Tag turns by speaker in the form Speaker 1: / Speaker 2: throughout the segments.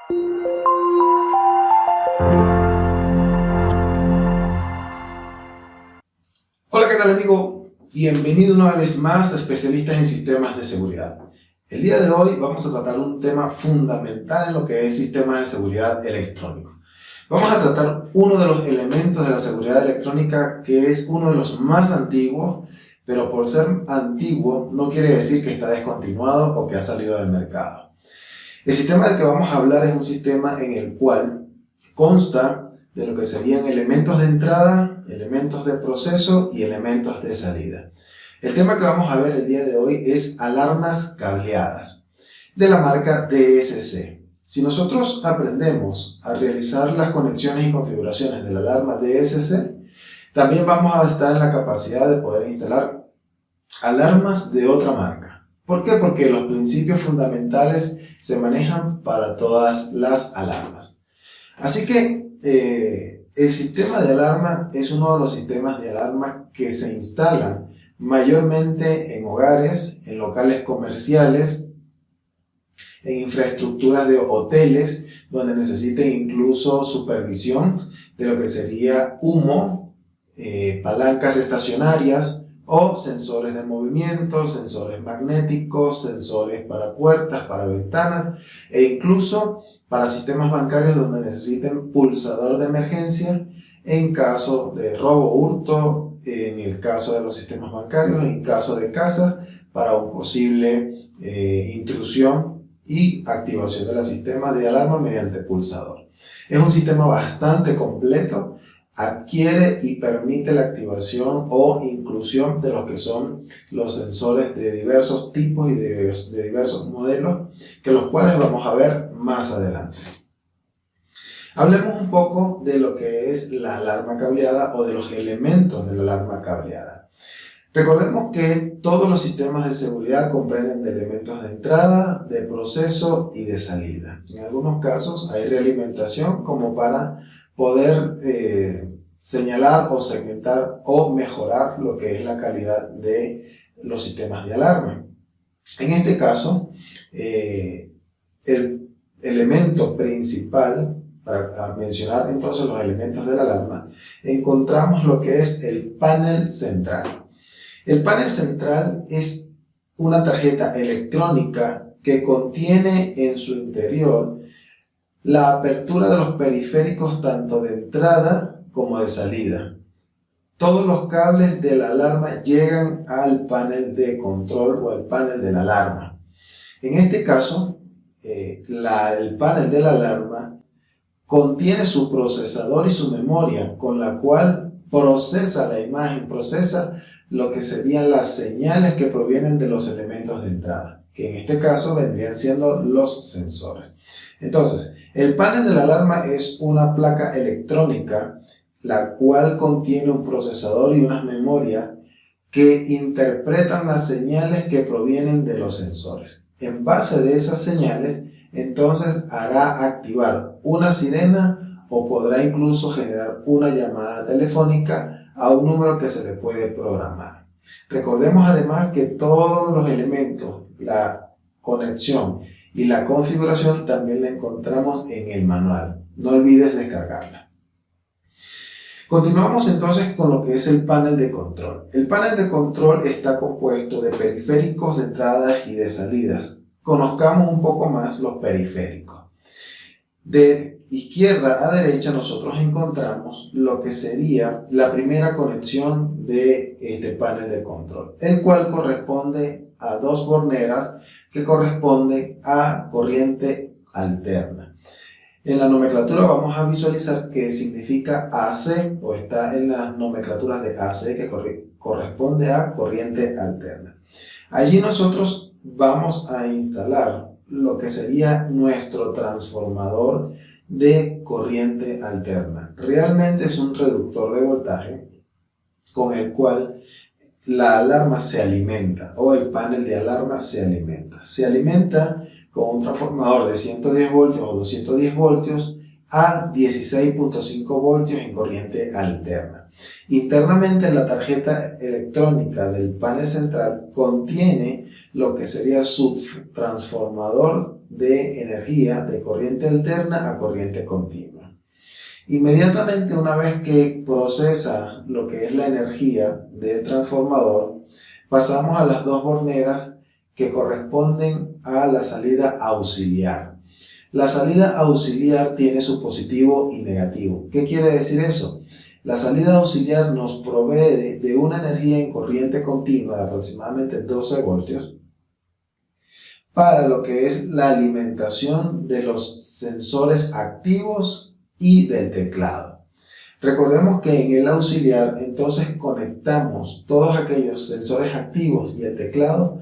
Speaker 1: Hola, ¿qué tal, amigo? Bienvenido una vez más a Especialistas en Sistemas de Seguridad. El día de hoy vamos a tratar un tema fundamental en lo que es sistemas de seguridad electrónicos. Vamos a tratar uno de los elementos de la seguridad electrónica que es uno de los más antiguos, pero por ser antiguo no quiere decir que está descontinuado o que ha salido del mercado. El sistema del que vamos a hablar es un sistema en el cual consta de lo que serían elementos de entrada, elementos de proceso y elementos de salida. El tema que vamos a ver el día de hoy es alarmas cableadas de la marca DSC. Si nosotros aprendemos a realizar las conexiones y configuraciones de la alarma DSC, también vamos a estar en la capacidad de poder instalar alarmas de otra marca. ¿Por qué? Porque los principios fundamentales se manejan para todas las alarmas. Así que el sistema de alarma es uno de los sistemas de alarma que se instalan mayormente en hogares, en locales comerciales, en infraestructuras de hoteles, donde necesiten incluso supervisión de lo que sería humo, palancas estacionarias o sensores de movimiento, sensores magnéticos, sensores para puertas, para ventanas e incluso para sistemas bancarios donde necesiten pulsador de emergencia en caso de robo, hurto, en el caso de los sistemas bancarios, en caso de casa, para una posible intrusión y activación de los sistemas de alarma mediante pulsador. Es un sistema bastante completo, adquiere y permite la activación o inclusión de lo que son los sensores de diversos tipos y de diversos modelos, que los cuales vamos a ver más adelante. Hablemos un poco de lo que es la alarma cableada o de los elementos de la alarma cableada. Recordemos que todos los sistemas de seguridad comprenden de elementos de entrada, de proceso y de salida. En algunos casos hay realimentación como para poder señalar o segmentar o mejorar lo que es la calidad de los sistemas de alarma. En este caso, el elemento principal, para mencionar entonces los elementos de la alarma, encontramos lo que es el panel central. El panel central es una tarjeta electrónica que contiene en su interior la apertura de los periféricos tanto de entrada como de salida. Todos los cables de la alarma llegan al panel de control o al panel de la alarma. En este caso, el panel de la alarma contiene su procesador y su memoria, con la cual procesa la imagen, procesa lo que serían las señales que provienen de los elementos de entrada, que en este caso vendrían siendo los sensores. Entonces, el panel de la alarma es una placa electrónica, la cual contiene un procesador y unas memorias que interpretan las señales que provienen de los sensores. En base de esas señales, entonces hará activar una sirena o podrá incluso generar una llamada telefónica a un número que se le puede programar. Recordemos además que todos los elementos, la conexión y la configuración también la encontramos en el manual. No olvides descargarla. Continuamos entonces con lo que es el panel de control. El panel de control está compuesto de periféricos de entradas y de salidas. Conozcamos un poco más los periféricos. De izquierda a derecha nosotros encontramos lo que sería la primera conexión de este panel de control, el cual corresponde a dos borneras que corresponden a corriente alterna. En la nomenclatura vamos a visualizar que significa AC o está en las nomenclaturas de AC que corresponde a corriente alterna. Allí nosotros vamos a instalar lo que sería nuestro transformador de corriente alterna. Realmente es un reductor de voltaje con el cual la alarma se alimenta o el panel de alarma se alimenta. Se alimenta con un transformador de 110 voltios o 210 voltios a 16.5 voltios en corriente alterna. Internamente la tarjeta electrónica del panel central contiene lo que sería su transformador de energía de corriente alterna a corriente continua. Inmediatamente, una vez que procesa lo que es la energía del transformador, pasamos a las dos borneras que corresponden a la salida auxiliar. La salida auxiliar tiene su positivo y negativo. ¿Qué quiere decir eso? La salida auxiliar nos provee de una energía en corriente continua de aproximadamente 12 voltios para lo que es la alimentación de los sensores activos y del teclado. Recordemos que en el auxiliar entonces conectamos todos aquellos sensores activos y el teclado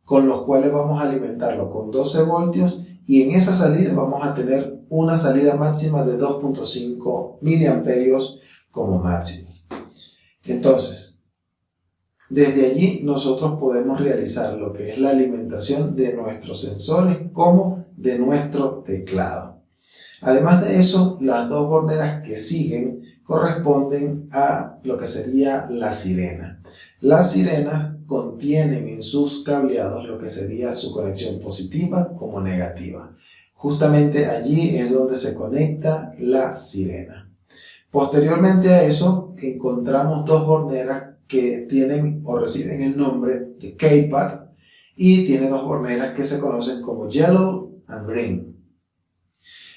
Speaker 1: con los cuales vamos a alimentarlo con 12 voltios, y en esa salida vamos a tener una salida máxima de 2.5 miliamperios como máximo. Entonces, desde allí nosotros podemos realizar lo que es la alimentación de nuestros sensores como de nuestro teclado. Además de eso, las dos borneras que siguen corresponden a lo que sería la sirena. Las sirenas contienen en sus cableados lo que sería su conexión positiva como negativa. Justamente allí es donde se conecta la sirena. Posteriormente a eso encontramos dos borneras que tienen o reciben el nombre de K-pad, y tiene dos borneras que se conocen como Yellow and Green.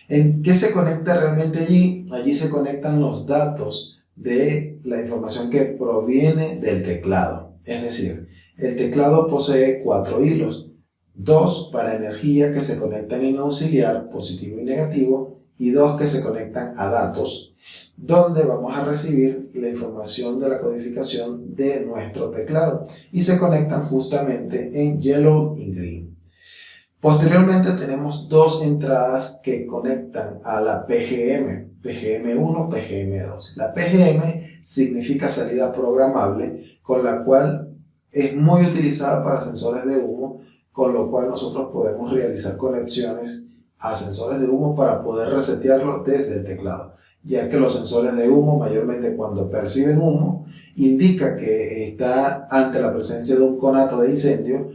Speaker 1: ¿En qué se conecta realmente allí? Allí se conectan los datos de la información que proviene del teclado. Es decir, el teclado posee 4 hilos, 2 para energía que se conectan en auxiliar, positivo y negativo, y 2 que se conectan a datos, donde vamos a recibir la información de la codificación de nuestro teclado, y se conectan justamente en Yellow y Green. Posteriormente tenemos dos entradas que conectan a la PGM, PGM1, PGM2. La PGM significa salida programable, con la cual es muy utilizada para sensores de humo, con lo cual nosotros podemos realizar conexiones a sensores de humo para poder resetearlo desde el teclado, ya que los sensores de humo, mayormente cuando perciben humo, indica que está ante la presencia de un conato de incendio.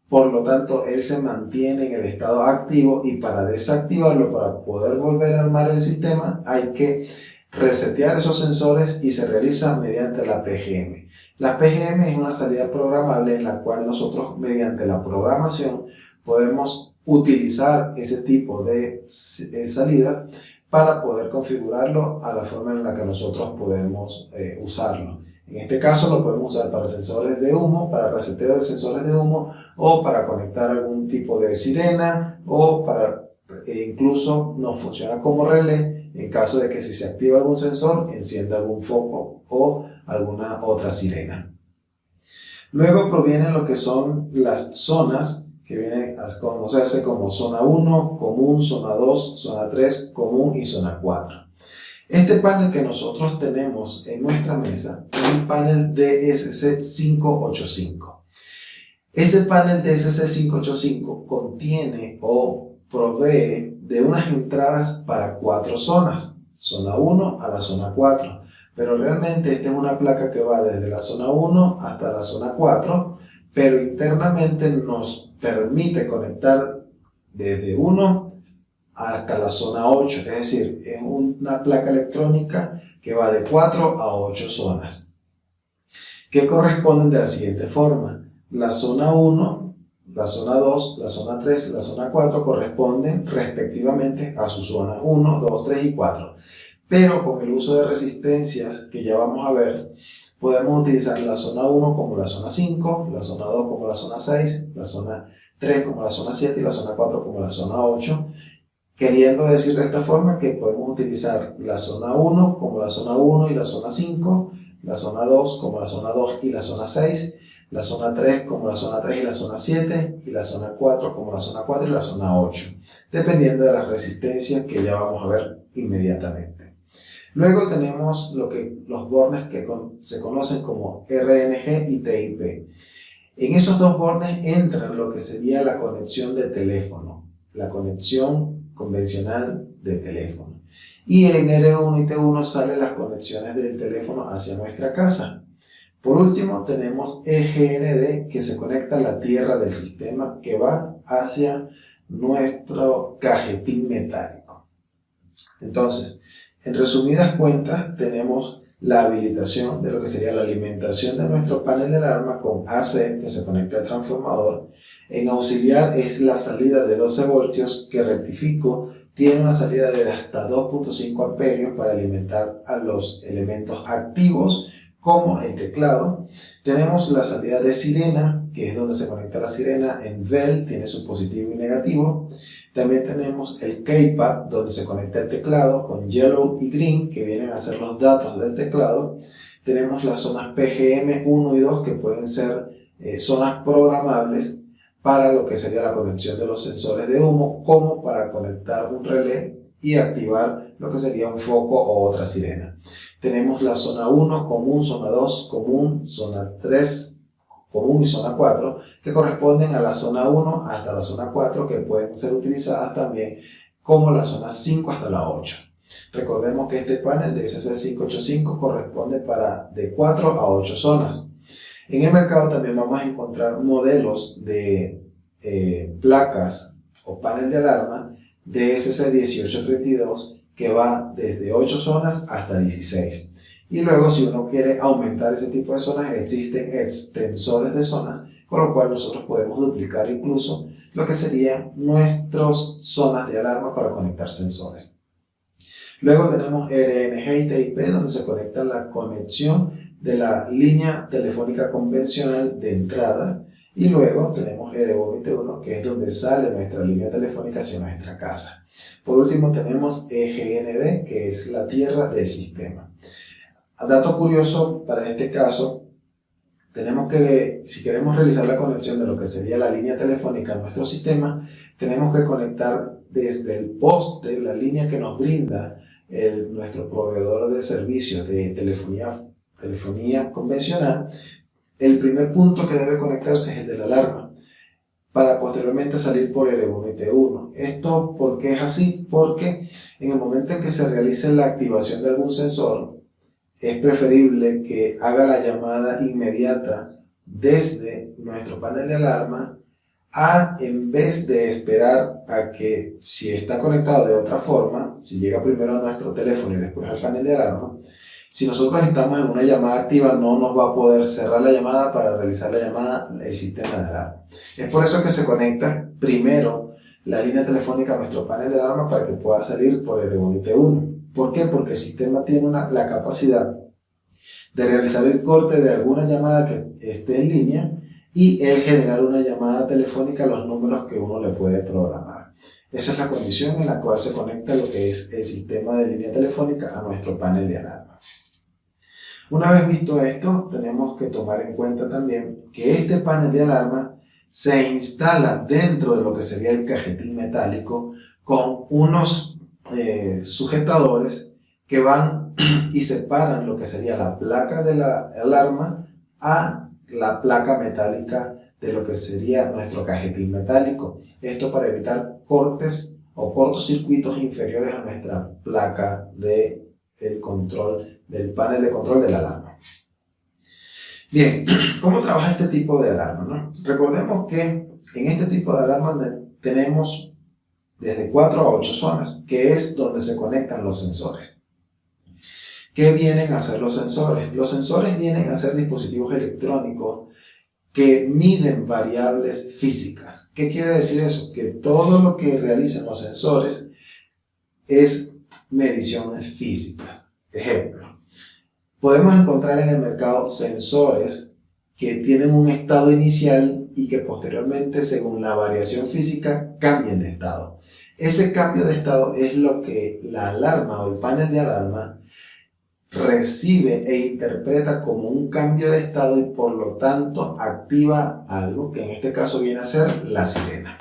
Speaker 1: Por lo tanto, él se mantiene en el estado activo, y para desactivarlo, para poder volver a armar el sistema, hay que resetear esos sensores, y se realiza mediante la PGM. La PGM es una salida programable en la cual nosotros, mediante la programación, podemos utilizar ese tipo de salida para poder configurarlo a la forma en la que nosotros podemos usarlo. En este caso lo podemos usar para sensores de humo, para reseteo de sensores de humo, o para conectar algún tipo de sirena, o para incluso nos funciona como relé en caso de que si se activa algún sensor, encienda algún foco o alguna otra sirena. Luego provienen lo que son las zonas, que vienen a conocerse como zona 1, común, zona 2, zona 3, común y zona 4. Este panel que nosotros tenemos en nuestra mesa es un panel DSC585. Ese panel DSC585 contiene o provee de unas entradas para 4 zonas, zona 1 a la zona 4, pero realmente esta es una placa que va desde la zona 1 hasta la zona 4, pero internamente nos permite conectar desde 1 hasta la zona 8, es decir, es una placa electrónica que va de 4 a 8 zonas, que corresponden de la siguiente forma. La zona 1, la zona 2, la zona 3 y la zona 4 corresponden respectivamente a su zona 1, 2, 3 y 4. Pero con el uso de resistencias que ya vamos a ver, podemos utilizar la zona 1 como la zona 5, la zona 2 como la zona 6, la zona 3 como la zona 7 y la zona 4 como la zona 8. Queriendo decir de esta forma que podemos utilizar la zona 1 como la zona 1 y la zona 5, la zona 2 como la zona 2 y la zona 6, la zona 3 como la zona 3 y la zona 7, y la zona 4 como la zona 4 y la zona 8, dependiendo de las resistencias que ya vamos a ver inmediatamente. Luego tenemos los bornes que se conocen como RNG y TIP. En esos dos bornes entran lo que sería la conexión de teléfono, la conexión convencional de teléfono, y en R1 y T1 salen las conexiones del teléfono hacia nuestra casa. Por último tenemos EGND, que se conecta a la tierra del sistema, que va hacia nuestro cajetín metálico. Entonces, en resumidas cuentas, tenemos la habilitación de lo que sería la alimentación de nuestro panel de alarma con AC que se conecta al transformador. En auxiliar es la salida de 12 voltios que, rectifico, tiene una salida de hasta 2.5 amperios para alimentar a los elementos activos como el teclado. Tenemos la salida de sirena, que es donde se conecta la sirena en VEL, tiene su positivo y negativo. También tenemos el keypad, donde se conecta el teclado con yellow y green, que vienen a ser los datos del teclado. Tenemos las zonas PGM 1 y 2, que pueden ser zonas programables para lo que sería la conexión de los sensores de humo, como para conectar un relé y activar lo que sería un foco o otra sirena. Tenemos la zona 1 común, zona 2 común, zona 3 común y zona 4, que corresponden a la zona 1 hasta la zona 4, que pueden ser utilizadas también como la zona 5 hasta la 8. Recordemos que este panel de SC585 corresponde para de 4 a 8 zonas. En el mercado también vamos a encontrar modelos de placas o panel de alarma de SC1832 que va desde 8 zonas hasta 16. Y luego, si uno quiere aumentar ese tipo de zonas, existen extensores de zonas, con lo cual nosotros podemos duplicar incluso lo que serían nuestras zonas de alarma para conectar sensores. Luego tenemos RNG y TIP, donde se conecta la conexión de la línea telefónica convencional de entrada. Y luego tenemos RV21, que es donde sale nuestra línea telefónica hacia nuestra casa. Por último tenemos EGND, que es la tierra del sistema. Dato curioso para este caso, tenemos que, si queremos realizar la conexión de lo que sería la línea telefónica a nuestro sistema, tenemos que conectar desde el poste, la línea que nos brinda nuestro proveedor de servicios de telefonía convencional. El primer punto que debe conectarse es el de la alarma, para posteriormente salir por L1 y T1. ¿Esto por qué es así? Porque en el momento en que se realice la activación de algún sensor, es preferible que haga la llamada inmediata desde nuestro panel de alarma en vez de esperar a que, si está conectado de otra forma, si llega primero a nuestro teléfono y después al panel de alarma, si nosotros estamos en una llamada activa, no nos va a poder cerrar la llamada para realizar la llamada el sistema de alarma. Es por eso que se conecta primero la línea telefónica a nuestro panel de alarma para que pueda salir por L1 y T1. ¿Por qué? Porque el sistema tiene la capacidad de realizar el corte de alguna llamada que esté en línea y el generar una llamada telefónica a los números que uno le puede programar. Esa es la condición en la cual se conecta lo que es el sistema de línea telefónica a nuestro panel de alarma. Una vez visto esto, tenemos que tomar en cuenta también que este panel de alarma se instala dentro de lo que sería el cajetín metálico con unos sujetadores que van y separan lo que sería la placa de la alarma a la placa metálica de lo que sería nuestro cajetín metálico. Esto para evitar cortes o cortocircuitos inferiores a nuestra placa del panel de control de la alarma. Bien, ¿cómo trabaja este tipo de alarma, no? Recordemos que en este tipo de alarma tenemos desde 4 a 8 zonas, que es donde se conectan los sensores. ¿Qué vienen a hacer los sensores? Los sensores vienen a ser dispositivos electrónicos que miden variables físicas. ¿Qué quiere decir eso? Que todo lo que realizan los sensores es mediciones físicas. Ejemplo, podemos encontrar en el mercado sensores que tienen un estado inicial y que posteriormente, según la variación física, cambien de estado. Ese cambio de estado es lo que la alarma o el panel de alarma recibe e interpreta como un cambio de estado y por lo tanto activa algo que en este caso viene a ser la sirena.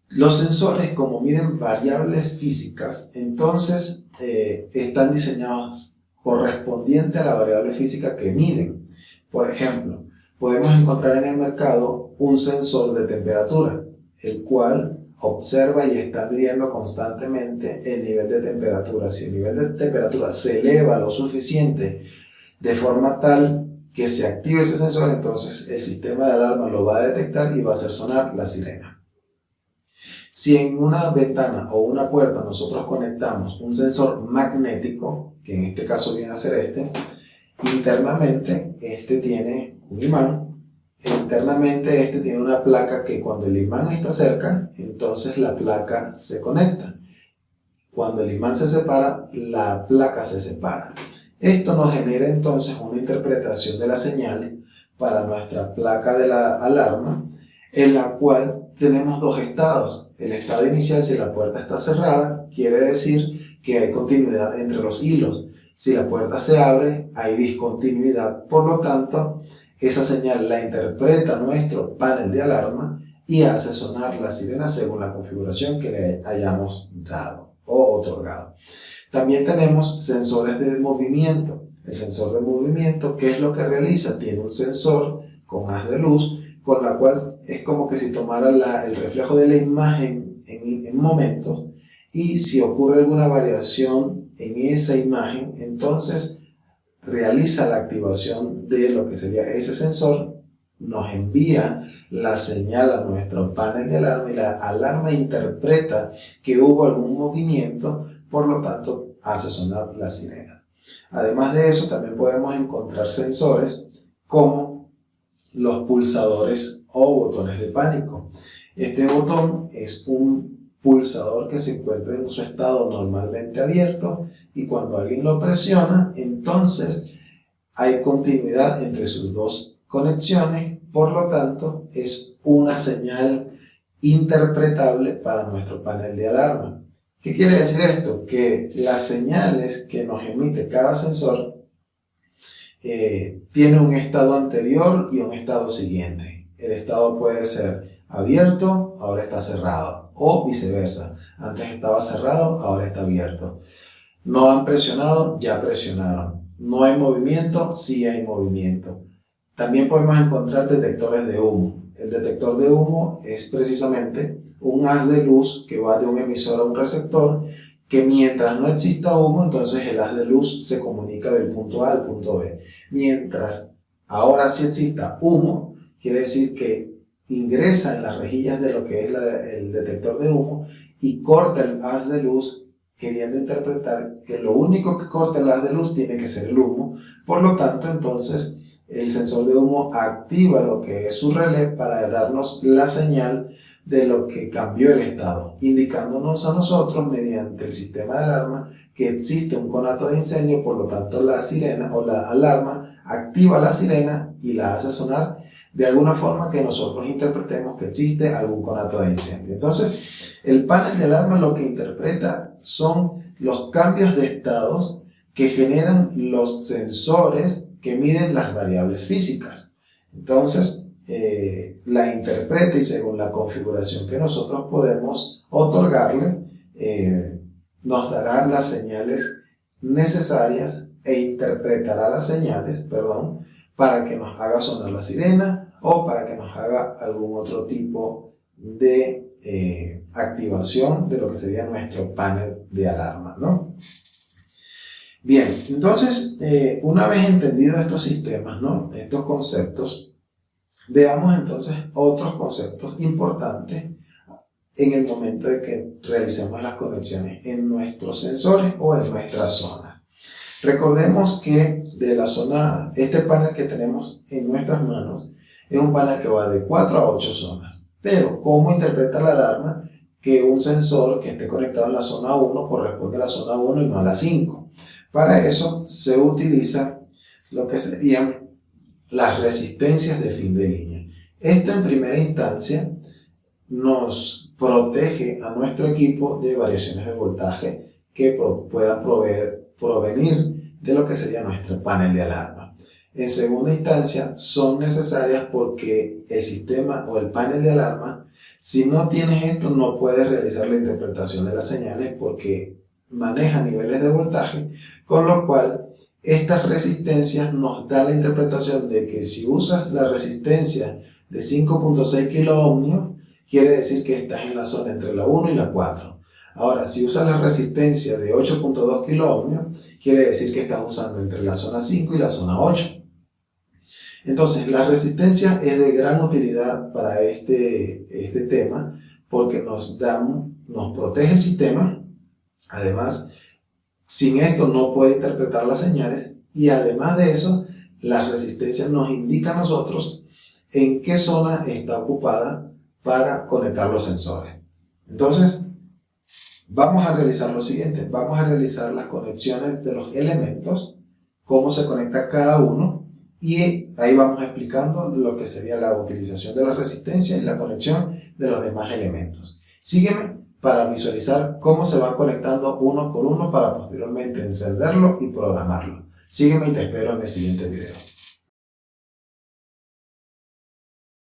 Speaker 1: Los sensores, como miden variables físicas, entonces están diseñados correspondiente a la variable física que miden. Por ejemplo, podemos encontrar en el mercado un sensor de temperatura, el cual observa y está midiendo constantemente el nivel de temperatura. Si el nivel de temperatura se eleva lo suficiente de forma tal que se active ese sensor, entonces el sistema de alarma lo va a detectar y va a hacer sonar la sirena. Si en una ventana o una puerta nosotros conectamos un sensor magnético, que en este caso viene a ser internamente este tiene un imán, internamente este tiene una placa que cuando el imán está cerca, entonces la placa se conecta. Cuando el imán se separa, la placa se separa. Esto nos genera entonces una interpretación de la señal para nuestra placa de la alarma, en la cual tenemos dos estados. El estado inicial, si la puerta está cerrada, quiere decir que hay continuidad entre los hilos. Si la puerta se abre, hay discontinuidad. Por lo tanto, esa señal la interpreta nuestro panel de alarma y hace sonar la sirena según la configuración que le hayamos dado o otorgado. También tenemos sensores de movimiento. El sensor de movimiento, ¿qué es lo que realiza? Tiene un sensor con haz de luz, con la cual es como que si tomara el reflejo de la imagen en momentos, y si ocurre alguna variación en esa imagen, entonces realiza la activación de lo que sería ese sensor, nos envía la señal a nuestro panel de alarma y la alarma interpreta que hubo algún movimiento, por lo tanto hace sonar la sirena. Además de eso, también podemos encontrar sensores como los pulsadores o botones de pánico. Este botón es un pulsador que se encuentra en su estado normalmente abierto y cuando alguien lo presiona, entonces hay continuidad entre sus dos conexiones, por lo tanto es una señal interpretable para nuestro panel de alarma. ¿Qué quiere decir esto? Que las señales que nos emite cada sensor tiene un estado anterior y un estado siguiente. El estado puede ser abierto, ahora está cerrado, o viceversa. Antes estaba cerrado, ahora está abierto. No han presionado, ya presionaron. No hay movimiento, sí hay movimiento. También podemos encontrar detectores de humo. El detector de humo es precisamente un haz de luz que va de un emisor a un receptor, que mientras no exista humo, entonces el haz de luz se comunica del punto A al punto B. Mientras ahora sí exista humo, quiere decir que ingresa en las rejillas de lo que es el detector de humo y corta el haz de luz, queriendo interpretar que lo único que corta el haz de luz tiene que ser el humo. Por lo tanto, entonces el sensor de humo activa lo que es su relé para darnos la señal de lo que cambió el estado, indicándonos a nosotros mediante el sistema de alarma que existe un conato de incendio. Por lo tanto, la sirena o la alarma activa la sirena y la hace sonar de alguna forma que nosotros interpretemos que existe algún conato de incendio. Entonces, el panel de alarma lo que interpreta son los cambios de estados que generan los sensores que miden las variables físicas. Entonces, la interpreta y según la configuración que nosotros podemos otorgarle, nos dará las señales necesarias e interpretará las señales, para que nos haga sonar la sirena o para que nos haga algún otro tipo de activación de lo que sería nuestro panel de alarma, ¿no? Bien, entonces, una vez entendidos estos sistemas, ¿no?, estos conceptos, veamos entonces otros conceptos importantes en el momento de que realicemos las conexiones en nuestros sensores o en nuestra zona. Recordemos que de la zona, este panel que tenemos en nuestras manos es un panel que va de 4 a 8 zonas. Pero, ¿cómo interpreta la alarma que un sensor que esté conectado en la zona 1 corresponde a la zona 1 y no a la 5? Para eso se utiliza lo que serían las resistencias de fin de línea. Esto en primera instancia nos protege a nuestro equipo de variaciones de voltaje que puedan provenir de lo que sería nuestro panel de alarma. En segunda instancia son necesarias porque el sistema o el panel de alarma, si no tienes esto, no puedes realizar la interpretación de las señales porque maneja niveles de voltaje, con lo cual estas resistencias nos da la interpretación de que si usas la resistencia de 5.6 kiloohmios, quiere decir que estás en la zona entre la 1 y la 4. Ahora, si usas la resistencia de 8.2 kiloohmios, quiere decir que estás usando entre la zona 5 y la zona 8. Entonces, la resistencia es de gran utilidad para este tema, porque nos protege el sistema. Además, sin esto no puede interpretar las señales, y además de eso, las resistencias nos indican a nosotros en qué zona está ocupada para conectar los sensores. Entonces, vamos a realizar lo siguiente. Vamos a realizar las conexiones de los elementos, cómo se conecta cada uno, y ahí vamos explicando lo que sería la utilización de la resistencia y la conexión de los demás elementos. Sígueme para visualizar cómo se van conectando uno por uno para posteriormente encenderlo y programarlo. Sígueme y te espero en el siguiente video.